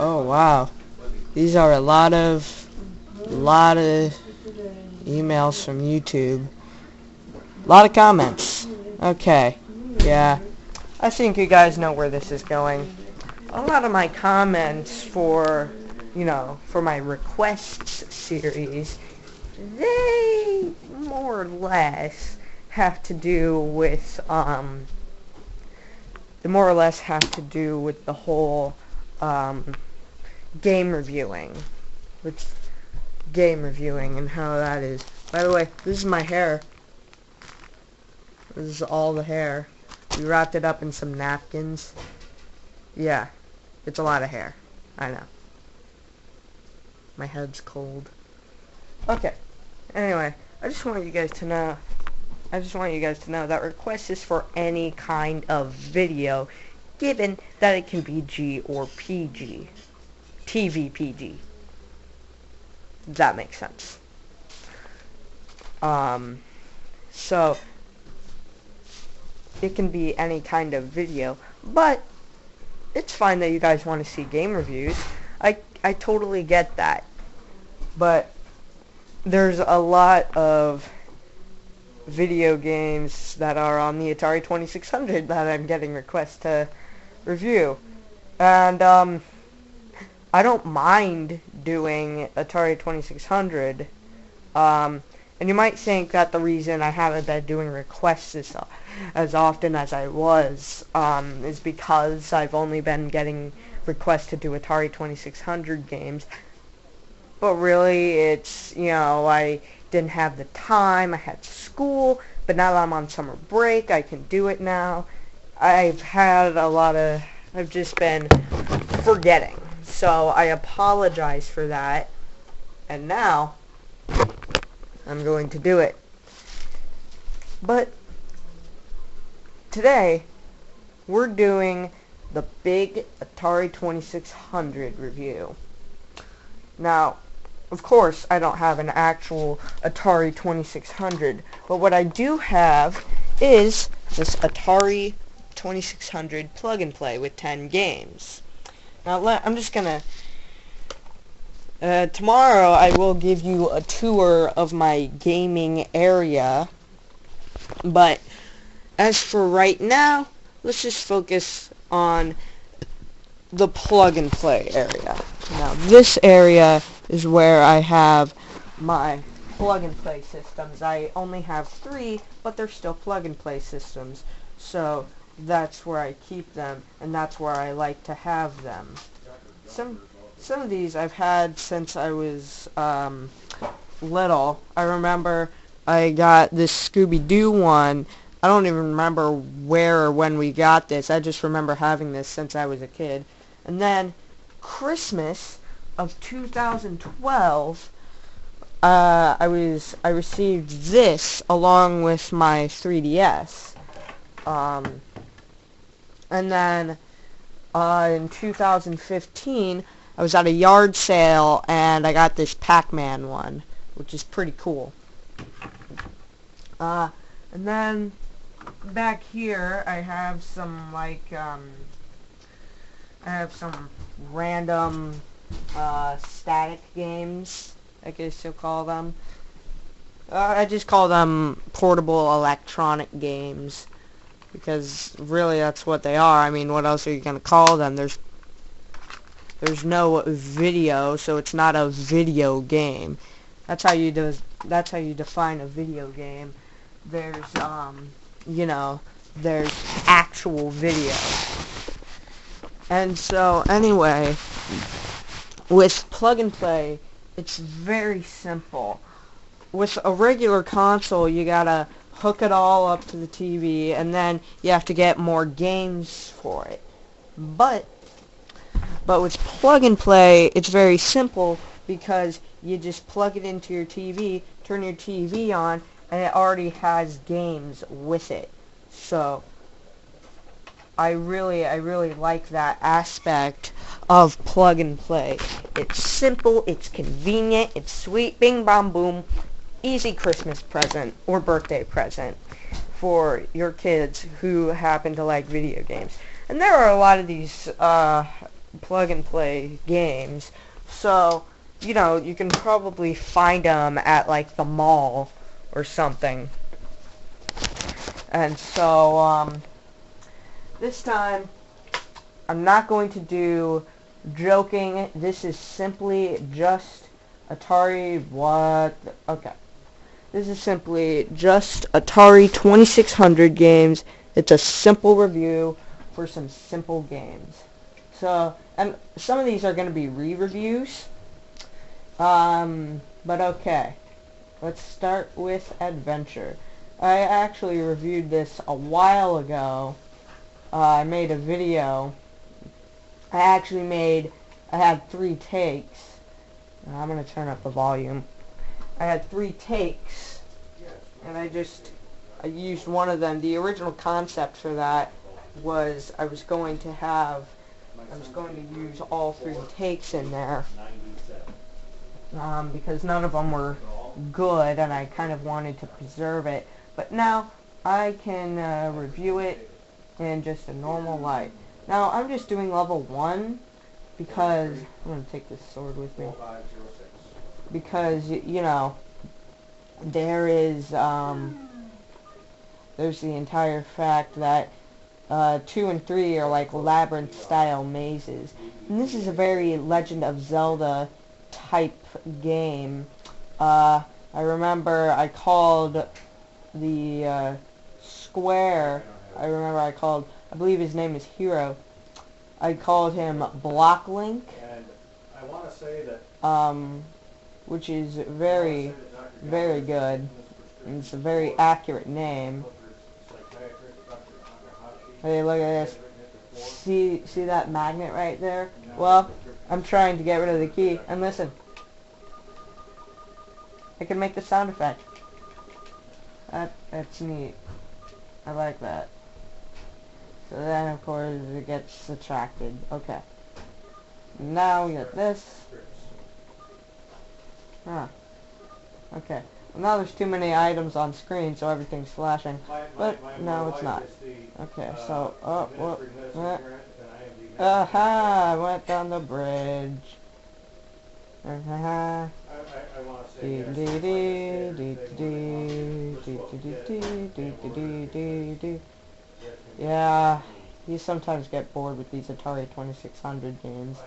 Oh wow, these are a lot of emails from YouTube. A lot of comments. Okay, yeah. I think you guys know where this is going. A lot of my comments for my requests series, they more or less have to do with, the whole, game reviewing. Game reviewing and how that is. By the way, this is my hair. This is all the hair. We wrapped it up in some napkins. Yeah, it's a lot of hair. I know. My head's cold. Okay. Anyway, I just want you guys to know that request is for any kind of video, given that it can be G or PG. TV PG. That makes sense. So it can be any kind of video, but it's fine that you guys want to see game reviews. I totally get that. But there's a lot of video games that are on the Atari 2600 that I'm getting requests to review. And I don't mind doing Atari 2600. And you might think that the reason I haven't been doing requests as often as I was is because I've only been getting requests to do Atari 2600 games. But really, it's, I didn't have the time, I had school, but now that I'm on summer break, I can do it now. I've just been forgetting. So I apologize for that. And now I'm going to do it. But today we're doing the big Atari 2600 review. Now, of course, I don't have an actual Atari 2600, but what I do have is this Atari 2600 plug and play with 10 games. Now, I'm just gonna tomorrow I will give you a tour of my gaming area, but as for right now, let's just focus on the plug and play area. Now, this area is where I have my plug and play systems. I only have 3, but they're still plug and play systems, so that's where I keep them, and that's where I like to have them. Some of these I've had since I was little. I remember I got this Scooby-Doo one. I don't even remember where or when we got this. I just remember having this since I was a kid. And then Christmas of 2012, I received this along with my 3DS. And then in 2015, I was at a yard sale and I got this Pac-Man one, which is pretty cool. And then back here I have some random static games, I guess you'll call them. I just call them portable electronic games, because really that's what they are. I mean, what else are you going to call them? There's no video, so it's not a video game. That's how you define a video game. There's there's actual video. And so anyway, with plug and play, it's very simple. With a regular console, you gotta hook it all up to the TV, and then you have to get more games for it. But with plug and play, it's very simple, because you just plug it into your TV, turn your TV on, and it already has games with it. So I really like that aspect of plug and play. It's simple, it's convenient, it's sweet, bing bam boom, easy Christmas present or birthday present for your kids who happen to like video games. And there are a lot of these plug-and-play games. So, you know, you can probably find them at, like, the mall or something. And so, this time, I'm not going to do joking. This is simply just Atari, okay. This is simply just Atari 2600 games. It's a simple review for some simple games. So, and some of these are going to be re-reviews. But okay. Let's start with Adventure. I actually reviewed this a while ago. I made a video. I had 3 takes. I'm going to turn up the volume. I had 3 takes, and I used one of them. The original concept for that was I was going to use all 3 takes in there, because none of them were good, and I kind of wanted to preserve it. But now I can review it in just a normal light. Now I'm just doing level 1 because I'm going to take this sword with me. Because, you know, there's the entire fact that 2 and 3 are like labyrinth-style mazes. And this is a very Legend of Zelda type game. I remember I called the square, I believe his name is Hero. I called him Block Link. And I want to say that which is very, very good. And it's a very accurate name. Hey, look at this. See that magnet right there? Well, I'm trying to get rid of the key. And listen. I can make the sound effect. That's neat. I like that. So then, of course, it gets subtracted. Okay. Now we got this. Okay. Well, now there's too many items on screen, so everything's flashing. But no, it's not. Okay, so aha! I went down the bridge. Aha! Yeah, you sometimes get bored with these Atari 2600 games.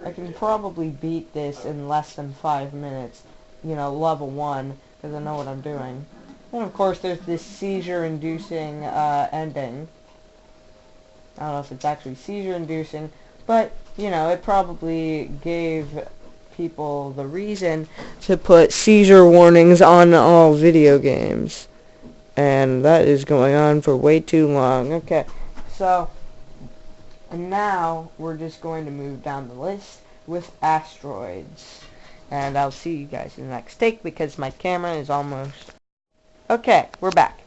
I can probably beat this in less than 5 minutes, you know, level 1, because I know what I'm doing. And of course there's this seizure-inducing ending. I don't know if it's actually seizure-inducing, but, you know, it probably gave people the reason to put seizure warnings on all video games. And that is going on for way too long. Okay, so now we're just going to move down the list with Asteroids. And I'll see you guys in the next take because my camera is almost... Okay, we're back.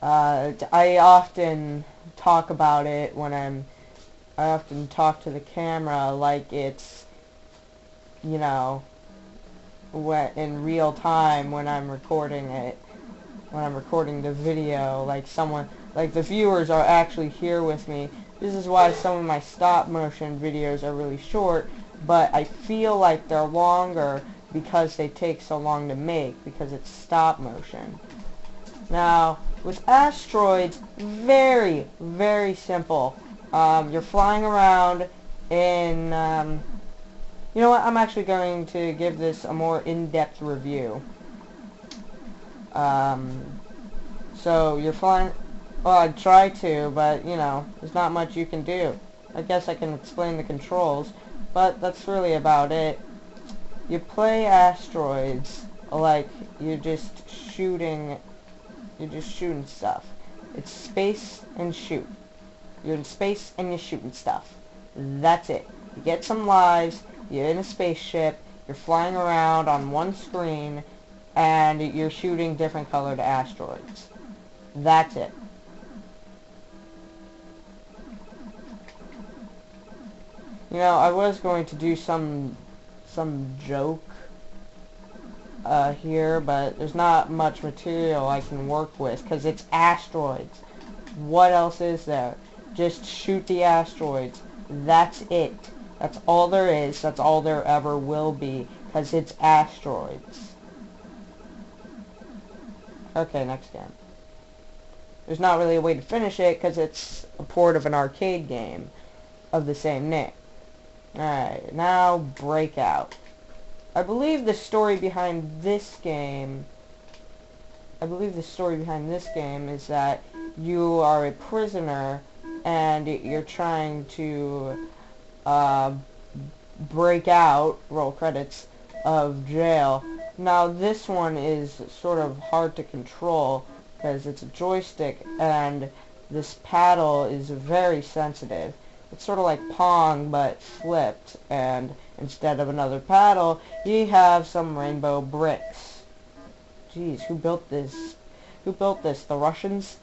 I often talk about it when I often talk to the camera like it's, you know, in real time when I'm recording it. When I'm recording the video, like the viewers are actually here with me. This is why some of my stop motion videos are really short, but I feel like they're longer because they take so long to make, because it's stop motion. Now, with Asteroids, very, very simple. You're flying around in, you know what, I'm actually going to give this a more in-depth review. So you're flying, well, I'd try to, but, you know, there's not much you can do. I guess I can explain the controls, but that's really about it. You play Asteroids like you're just shooting stuff. It's space and shoot. You're in space and you're shooting stuff. That's it. You get some lives, you're in a spaceship, you're flying around on one screen, and you're shooting different colored asteroids. That's it. You know, I was going to do some joke here, but there's not much material I can work with because it's asteroids. What else is there? Just shoot the asteroids. That's it. That's all there is. That's all there ever will be. Because it's Asteroids. Okay, next game. There's not really a way to finish it because it's a port of an arcade game of the same name. Alright, now Breakout. I believe the story behind this game is that you are a prisoner and you're trying to break out, roll credits, of jail. Now this one is sort of hard to control because it's a joystick and this paddle is very sensitive. It's sort of like Pong but flipped, and instead of another paddle you have some rainbow bricks. Jeez, who built this? Who built this? The Russians?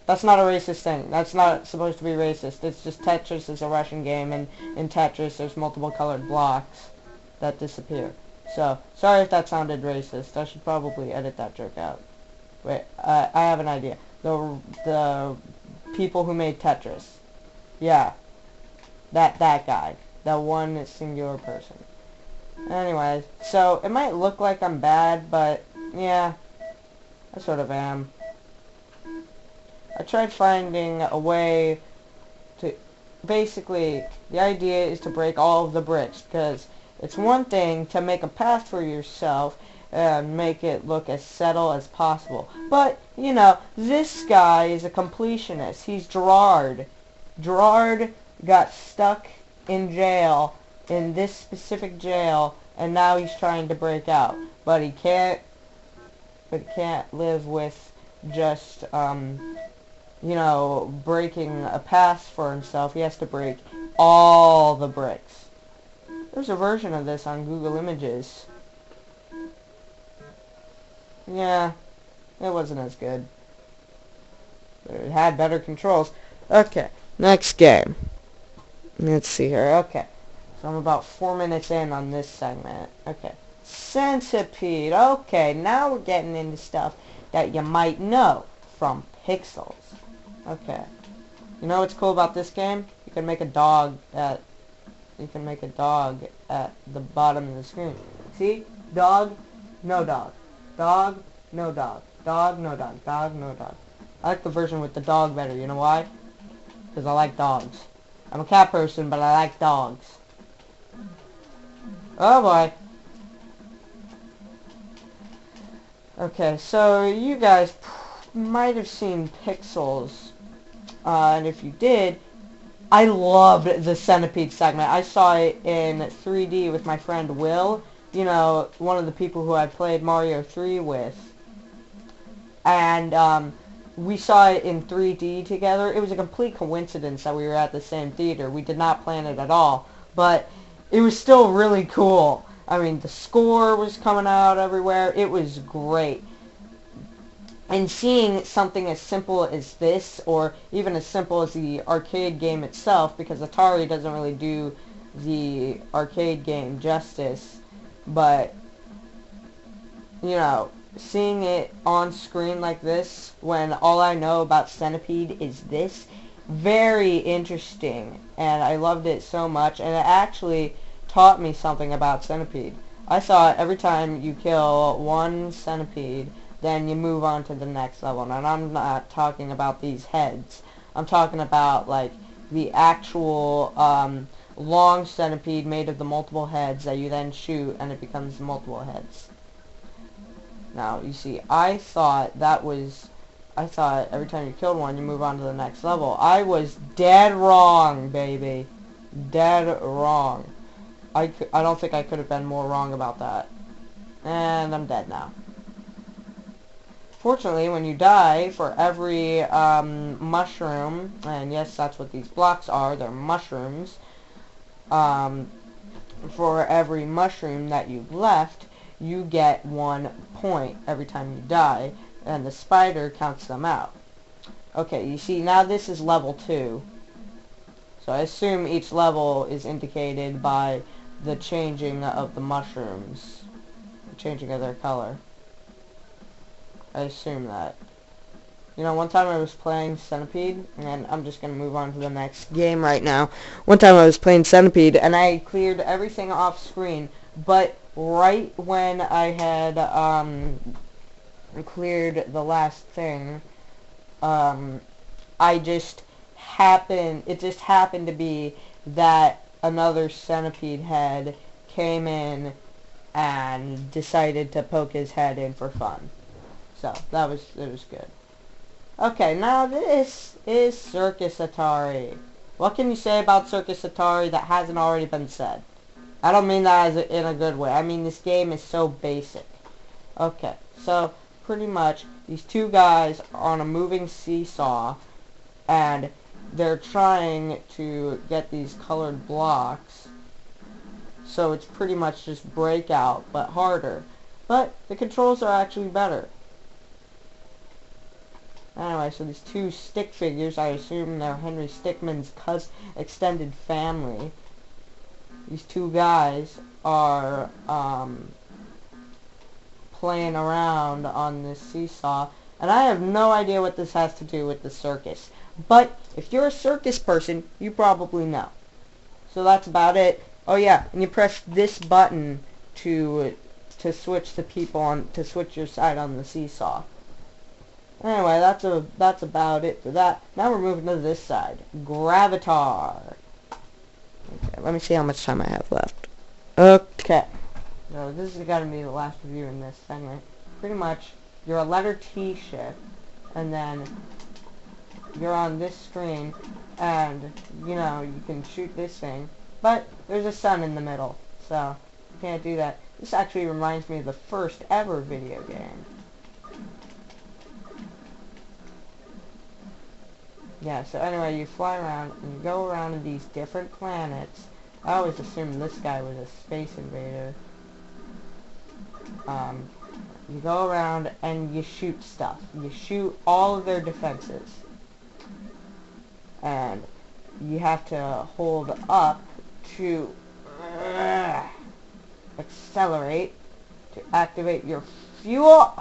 That's not a racist thing. That's not supposed to be racist. It's just Tetris is a Russian game, and in Tetris there's multiple colored blocks that disappear. So, sorry if that sounded racist. I should probably edit that joke out. Wait, I have an idea. The people who made Tetris. Yeah. That guy. That one singular person. Anyways, so it might look like I'm bad, but yeah, I sort of am. I tried finding a way to... Basically, the idea is to break all of the bricks, because it's one thing to make a path for yourself and make it look as subtle as possible. But, you know, this guy is a completionist. He's Gerard. Gerard got stuck in jail, in this specific jail, and now he's trying to break out. But he can't live with just, you know, breaking a path for himself. He has to break all the bricks. There's a version of this on Google Images. Yeah, it wasn't as good. But it had better controls. Okay, next game. Let's see here. Okay, so I'm about 4 minutes in on this segment. Okay, Centipede. Okay, now we're getting into stuff that you might know from Pixels. Okay, you know what's cool about this game? You can make a dog at the bottom of the screen. See? Dog, no dog. Dog, no dog. Dog, no dog. Dog, no dog. I like the version with the dog better. You know why? Because I like dogs. I'm a cat person, but I like dogs. Oh boy. Okay, so you guys might have seen Pixels. And if you did, I loved the Centipede segment. I saw it in 3D with my friend Will. You know, one of the people who I played Mario 3 with. And we saw it in 3D together. It was a complete coincidence that we were at the same theater. We did not plan it at all. But it was still really cool. I mean, the score was coming out everywhere. It was great. And seeing something as simple as this, or even as simple as the arcade game itself, because Atari doesn't really do the arcade game justice, but, you know, seeing it on screen like this, when all I know about Centipede is this, very interesting, and I loved it so much, and it actually taught me something about Centipede. I thought every time you kill one Centipede, then you move on to the next level. And I'm not talking about these heads. I'm talking about, like, the actual long centipede made of the multiple heads that you then shoot, and it becomes multiple heads. Now, you see, I thought every time you killed one, you move on to the next level. I was dead wrong, baby. Dead wrong. I don't think I could have been more wrong about that. And I'm dead now. Fortunately, when you die, for every mushroom, and yes, that's what these blocks are, they're mushrooms, for every mushroom that you've left, you get 1 point every time you die, and the spider counts them out. Okay, you see, now this is level 2. So I assume each level is indicated by the changing of the mushrooms, the changing of their color. I assume that. You know, one time I was playing Centipede, and I'm just going to move on to the next game right now. One time I was playing Centipede, and I cleared everything off screen, but right when I had cleared the last thing, it just happened to be that another Centipede head came in and decided to poke his head in for fun. So, it was good. Okay, now this is Circus Atari. What can you say about Circus Atari that hasn't already been said? I don't mean that in a good way. I mean this game is so basic. Okay, so pretty much these two guys are on a moving seesaw, and they're trying to get these colored blocks. So it's pretty much just Breakout, but harder. But the controls are actually better. Anyway, so these two stick figures, I assume they're Henry Stickmin's extended family. These two guys are playing around on this seesaw, and I have no idea what this has to do with the circus. But if you're a circus person, you probably know. So that's about it. Oh yeah, and you press this button to switch the people on, to switch your side on the seesaw. Anyway, that's about it for that. Now we're moving to this side. Gravatar. Okay, let me see how much time I have left. Okay. So this is gonna be the last review in this segment. Pretty much, you're a letter T ship, and then you're on this screen, and you know you can shoot this thing, but there's a sun in the middle, so you can't do that. This actually reminds me of the first ever video game. Yeah, so anyway, you fly around, and you go around to these different planets. I always assumed this guy was a space invader. You go around, and you shoot stuff. You shoot all of their defenses. And you have to hold up to accelerate to activate your fuel.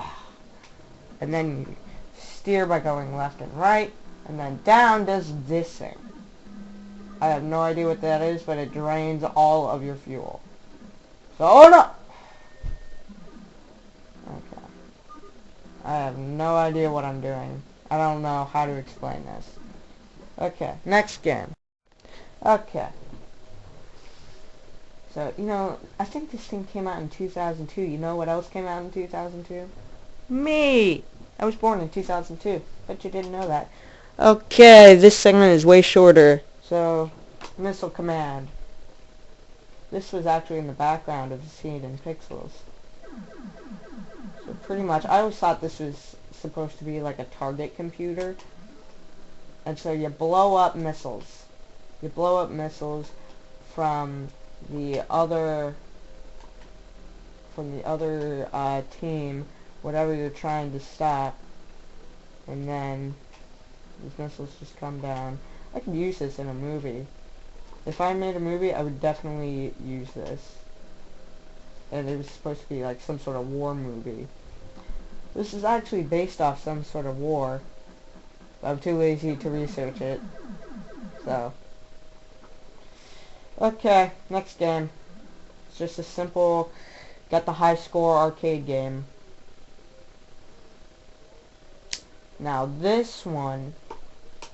And then you steer by going left and right. And then down does this thing. I have no idea what that is, but it drains all of your fuel. So, oh no! Okay. I have no idea what I'm doing. I don't know how to explain this. Okay, next game. Okay. So, you know, I think this thing came out in 2002. You know what else came out in 2002? Me! I was born in 2002. Bet you didn't know that. Okay, this segment is way shorter. So, Missile Command. This was actually in the background of the scene in Pixels. So pretty much, I always thought this was supposed to be like a target computer. And so you blow up missiles. You blow up missiles from the other team, whatever you're trying to stop. And then these missiles just come down. I could use this in a movie. If I made a movie, I would definitely use this. And it was supposed to be like some sort of war movie. This is actually based off some sort of war. I'm too lazy to research it. So. Okay, next game. It's just a simple, get the high score arcade game. Now this one,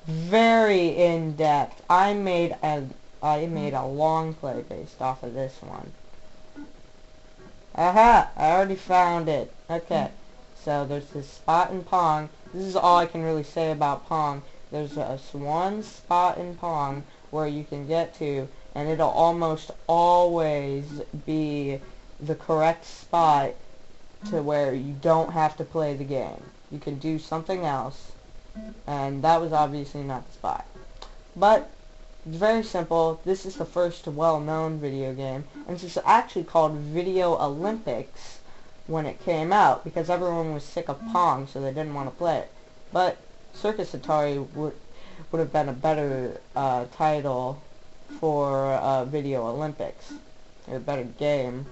very in-depth. I made a long play based off of this one. Aha! I already found it. Okay. So there's this spot in Pong. This is all I can really say about Pong. There's one spot in Pong where you can get to, and it'll almost always be the correct spot to where you don't have to play the game. You can do something else, and that was obviously not the spot. But it's very simple. This is the first well-known video game, and this is actually called Video Olympics when it came out, because everyone was sick of Pong, so they didn't want to play it. But Circus Atari would have been a better title for Video Olympics. A better game.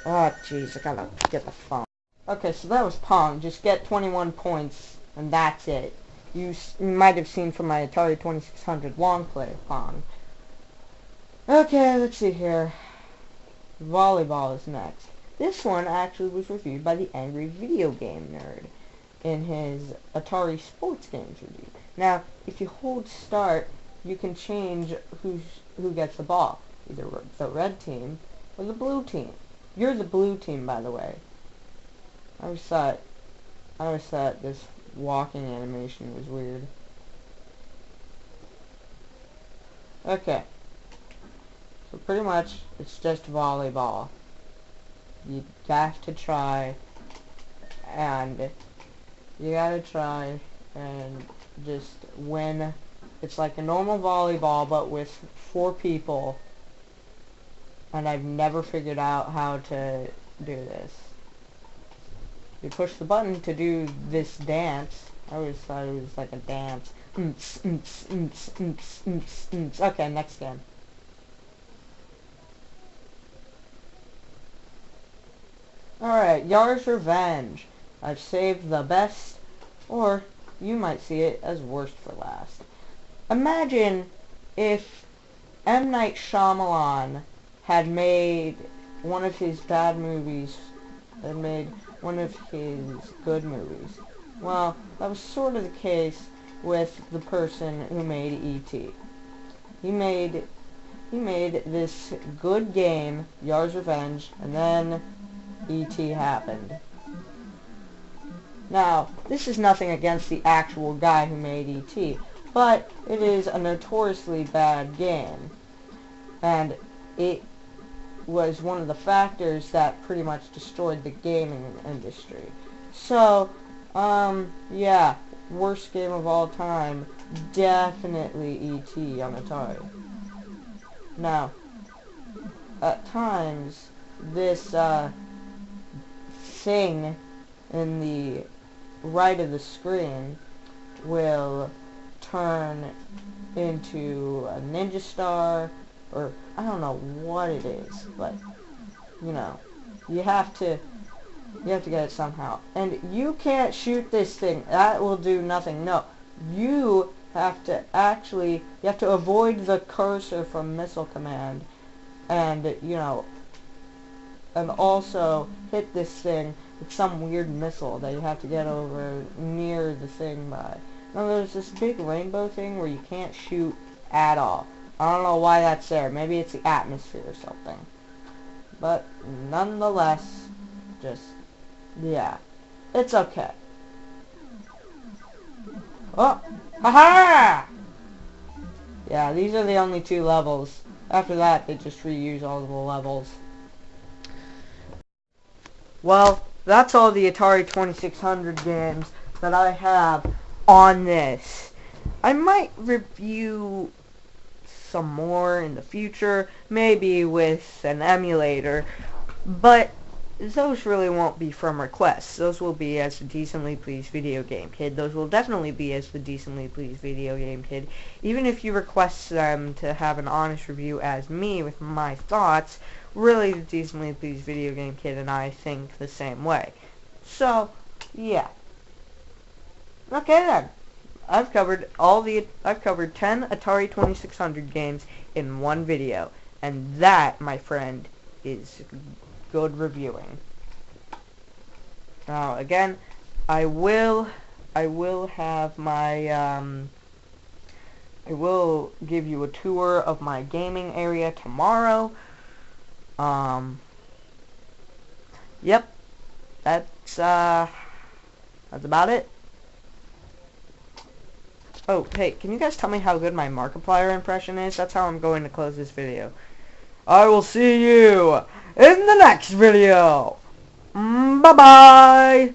Ah, jeez, I gotta get the phone. Okay, so that was Pong. Just get 21 points and that's it. You might have seen from my Atari 2600 long play Pong. Okay, let's see here. Volleyball is next. This one actually was reviewed by the Angry Video Game Nerd in his Atari Sports Games review. Now, if you hold start, you can change who gets the ball. Either the red team or the blue team. You're the blue team, by the way. I always thought this walking animation was weird. Okay. So pretty much, it's just volleyball. You have to try, and you gotta try and just win. It's like a normal volleyball, but with 4 people. And I've never figured out how to do this. You push the button to do this dance. I always thought it was like a dance. Okay, next game. Alright, Yars Revenge. I've saved the best, or you might see it as worst for last. Imagine if M. Night Shyamalan had made one of his bad movies, had made one of his good movies. Well, that was sort of the case with the person who made E.T. He made this good game, Yars Revenge, and then E.T. happened. Now, this is nothing against the actual guy who made E.T., but it is a notoriously bad game. And it was one of the factors that pretty much destroyed the gaming industry. So, yeah, worst game of all time, definitely E.T. on Atari. Now, at times, this, thing in the right of the screen will turn into a ninja star, or I don't know what it is, but you know, you have to get it somehow. And you can't shoot this thing. That will do nothing. No. You have to avoid the cursor from Missile Command, and you know, and also hit this thing with some weird missile that you have to get over near the thing by. Now there's this big rainbow thing where you can't shoot at all. I don't know why that's there. Maybe it's the atmosphere or something. But nonetheless, just, yeah, it's okay. Oh, haha! Yeah, these are the only 2 levels. After that, they just reuse all the levels. Well, that's all the Atari 2600 games that I have on this. I might review some more in the future, maybe with an emulator, but those really won't be from requests. Those will be as the Decently Pleased Video Game Kid. Those will definitely be as the Decently Pleased Video Game Kid. Even if you request them to have an honest review as me with my thoughts, really the Decently Pleased Video Game Kid and I think the same way. So, yeah. Okay then. I've covered 10 Atari 2600 games in one video, and that, my friend, is good reviewing. Now, again, I will have my I will give you a tour of my gaming area tomorrow. Yep. That's about it. Oh, hey, can you guys tell me how good my Markiplier impression is? That's how I'm going to close this video. I will see you in the next video. Bye-bye.